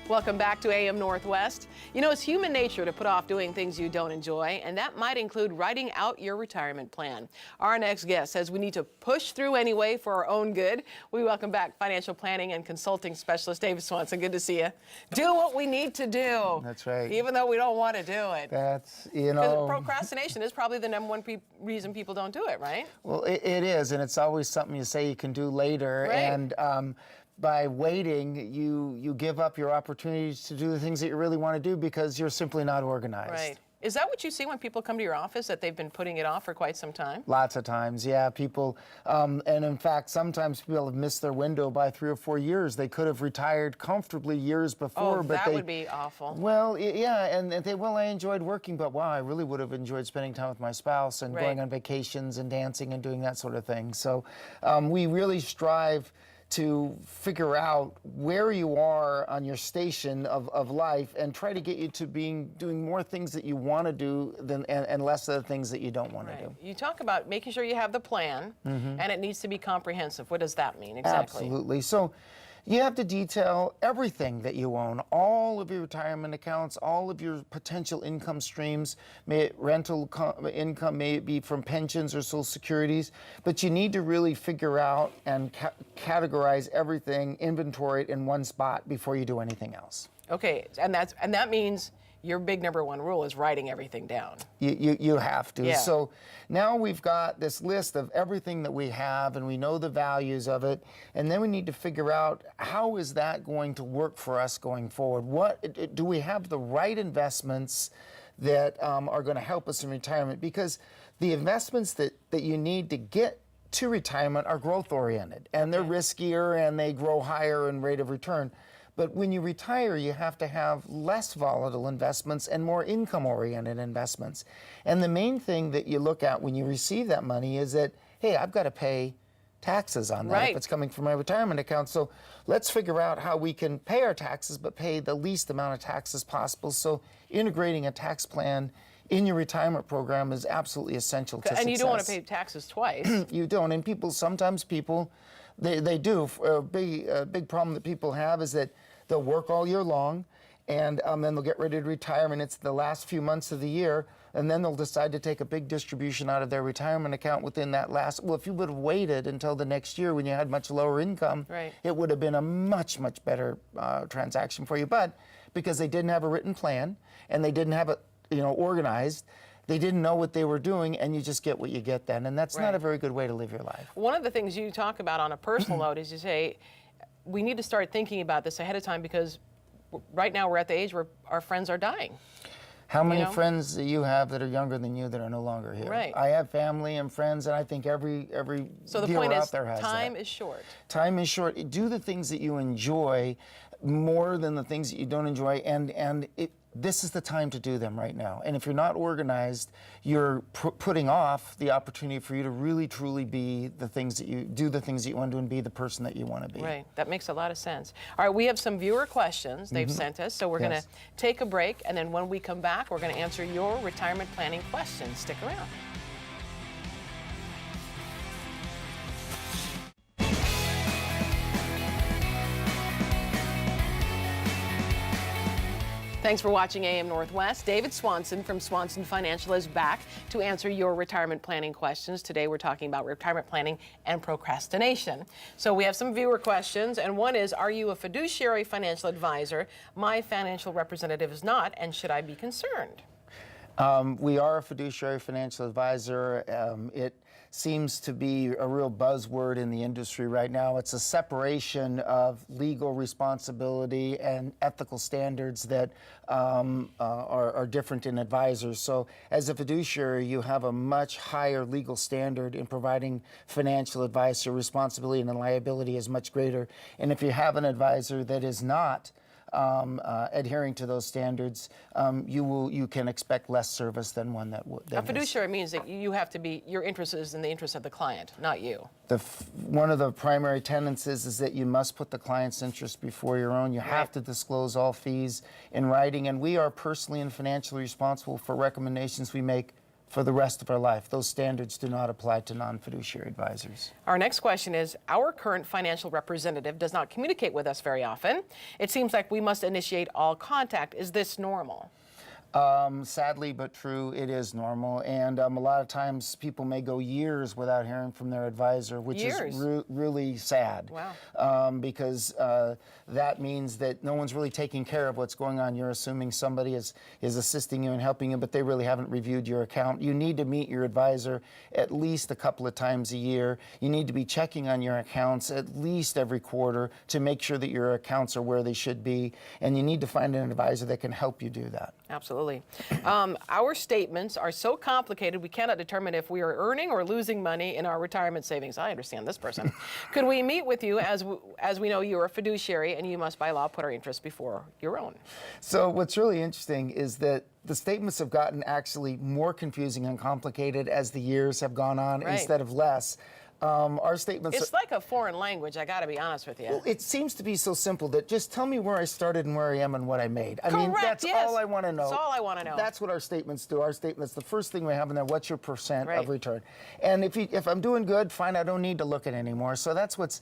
Welcome back to AM Northwest. You know, it's human nature to put off doing things you don't enjoy, and that might include writing out your retirement plan. Our next guest says we need to push through anyway for our own good. We welcome back financial planning and consulting specialist David Swanson. Good to see you. Do what we need to do. That's right. Even though we don't want to do it. That's, you know. Procrastination is probably the number one reason people don't do it, right? Well, it is, and it's always something you say you can do later. Right. And by waiting, you give up your opportunities to do the things that you really want to do because you're simply not organized. Right. Is that what you see when people come to your office, that they've been putting it off for quite some time? Lots of times, yeah. People, and in fact, sometimes people have missed their window by 3 or 4 years. They could have retired comfortably years before, but that would be awful. Well, yeah, and they, well, I enjoyed working, but wow, I really would have enjoyed spending time with my spouse and going on vacations and dancing and doing that sort of thing. So we really strive to figure out where you are on your station of life and try to get you to doing more things that you want to do and less of the things that you don't want to do. You talk about making sure you have the plan, and it needs to be comprehensive. What does that mean exactly? Absolutely. So you have to detail everything that you own, all of your retirement accounts, all of your potential income streams, may it rental income, may it be from pensions or Social Securities, but you need to really figure out and categorize everything, inventory it in one spot before you do anything else. Okay, and that means your big number one rule is writing everything down. You have to. Yeah. So now we've got this list of everything that we have and we know the values of it, and then we need to figure out how is that going to work for us going forward. What do we have the right investments that are going to help us in retirement? Because the investments that you need to get to retirement are growth oriented, and they're riskier and they grow higher in rate of return. But when you retire, you have to have less volatile investments and more income-oriented investments. And the main thing that you look at when you receive that money is that, hey, I've got to pay taxes on that if it's coming from my retirement account. So let's figure out how we can pay our taxes but pay the least amount of taxes possible. So integrating a tax plan in your retirement program is absolutely essential to success. And you don't want to pay taxes twice. You don't. And sometimes people, they do. A big problem that people have is that they'll work all year long, and then they'll get ready to retire, and it's the last few months of the year, and then they'll decide to take a big distribution out of their retirement account within that last. Well, if you would have waited until the next year when you had much lower income, it would have been a much, much better transaction for you. But because they didn't have a written plan and they didn't have it, organized, they didn't know what they were doing, and you just get what you get then. And that's not a very good way to live your life. One of the things you talk about on a personal note is you say, we need to start thinking about this ahead of time because right now we're at the age where our friends are dying. How many friends do you have that are younger than you that are no longer here? Right. I have family and friends, and I think every so the point out is, there has time is short. Time is short. Do the things that you enjoy more than the things that you don't enjoy, and this is the time to do them right now. And if you're not organized, you're putting off the opportunity for you to really, truly be the things that you want to do and be the person that you want to be. Right. That makes a lot of sense. All right, we have some viewer questions they've sent us, so we're going to take a break, and then when we come back, we're going to answer your retirement planning questions. Stick around. Thanks for watching AM Northwest. David Swanson from Swanson Financial is back to answer your retirement planning questions. Today we're talking about retirement planning and procrastination. So we have some viewer questions, and one is, are you a fiduciary financial advisor? My financial representative is not, and should I be concerned? We are a fiduciary financial advisor. It seems to be a real buzzword in the industry right now. It's a separation of legal responsibility and ethical standards that are different in advisors. So as a fiduciary, you have a much higher legal standard in providing financial advice. Your responsibility and liability is much greater. And if you have an advisor that is not adhering to those standards, you can expect less service than one that would. A fiduciary means that you have to be, your interest is in the interest of the client, not you. One of the primary tenets is that you must put the client's interest before your own. You have to disclose all fees in writing, and we are personally and financially responsible for recommendations we make for the rest of our life. Those standards do not apply to non-fiduciary advisors. Our next question is, our current financial representative does not communicate with us very often. It seems like we must initiate all contact. Is this normal? Sadly but true, it is normal, and a lot of times people may go years without hearing from their advisor, which Years? is really sad. Wow. Because that means that no one's really taking care of what's going on. You're assuming somebody is assisting you and helping you, but they really haven't reviewed your account. You need to meet your advisor at least a couple of times a year. You need to be checking on your accounts at least every quarter to make sure that your accounts are where they should be, and you need to find an advisor that can help you do that. Absolutely. Our statements are so complicated we cannot determine if we are earning or losing money in our retirement savings. I understand this person. Could we meet with you as we know you're a fiduciary and you must by law put our interests before your own? So what's really interesting is that the statements have gotten actually more confusing and complicated as the years have gone on instead of less. Our statements. It's like a foreign language, I got to be honest with you. It seems to be so simple that just tell me where I started and where I am and what I made. I mean, Correct, that's yes. all I want to know. That's all I want to know. That's what our statements do. Our statements, the first thing we have in there, what's your percent Right. of return? And if I'm doing good, fine, I don't need to look at it anymore. So that's what's,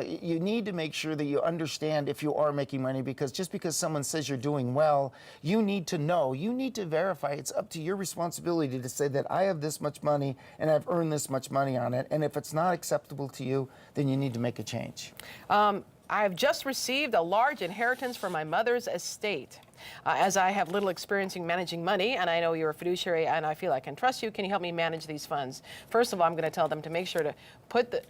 you need to make sure that you understand if you are making money, because just because someone says you're doing well, you need to know, you need to verify. It's up to your responsibility to say that I have this much money and I've earned this much money on it. And if it's not acceptable to you, then you need to make a change. I've just received a large inheritance from my mother's estate. As I have little experience in managing money, and I know you're a fiduciary and I feel I can trust you, can you help me manage these funds? First of all, I'm going to tell them to make sure to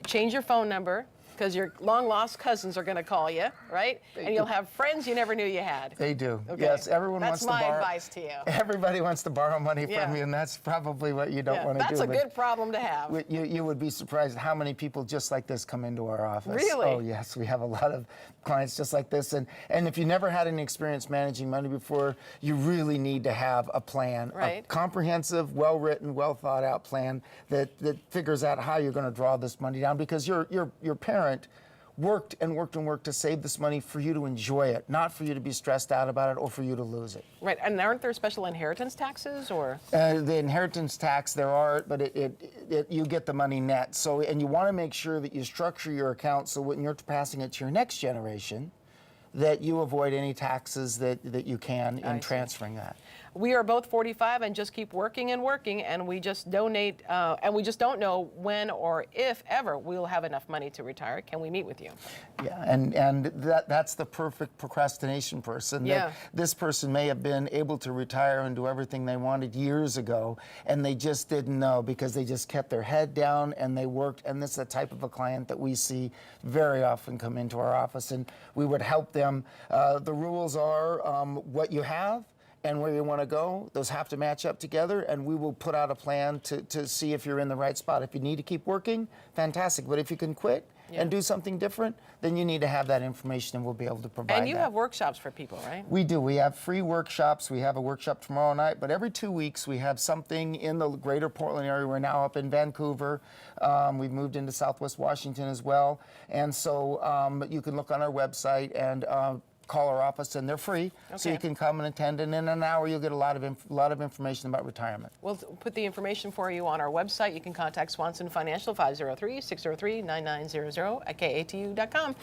change your phone number, because your long-lost cousins are going to call you, right? And you'll have friends you never knew you had. They do. Okay. Yes, everyone That's wants to borrow. my advice to you. Everybody wants to borrow money Yeah. from you, and that's probably what you don't want to do. That's a but good problem to have. You would be surprised at how many people just like this come into our office. Really? Oh, yes. We have a lot of clients just like this. And if you never had any experience managing money before, you really need to have a plan, Right. a comprehensive, well-written, well-thought-out plan that figures out how you're going to draw this money down, because your parent worked and worked and worked to save this money for you to enjoy it, not for you to be stressed out about it or for you to lose it. Right, and aren't there special inheritance taxes, or? The inheritance tax, there are, but you get the money net. So, and you want to make sure that you structure your account so when you're passing it to your next generation, that you avoid any taxes that you can in transferring that. We are both 45 and just keep working and working, and we just donate, and we just don't know when or if ever we'll have enough money to retire. Can we meet with you? Yeah, and that's the perfect procrastination person. Yeah. This person may have been able to retire and do everything they wanted years ago, and they just didn't know because they just kept their head down and they worked. And this is the type of a client that we see very often come into our office, and we would help them. The rules are what you have and where you want to go, those have to match up together, and we will put out a plan to see if you're in the right spot. If you need to keep working, fantastic. But if you can quit and do something different, then you need to have that information, and we'll be able to provide that. And you have workshops for people, right? We do. We have free workshops. We have a workshop tomorrow night, but every 2 weeks we have something in the greater Portland area. We're now up in Vancouver. We've moved into Southwest Washington as well. And so you can look on our website and call our office, and they're free, so you can come and attend. And in an hour, you'll get a lot of information about retirement. We'll put the information for you on our website. You can contact Swanson Financial 503-603-9900 at katu.com.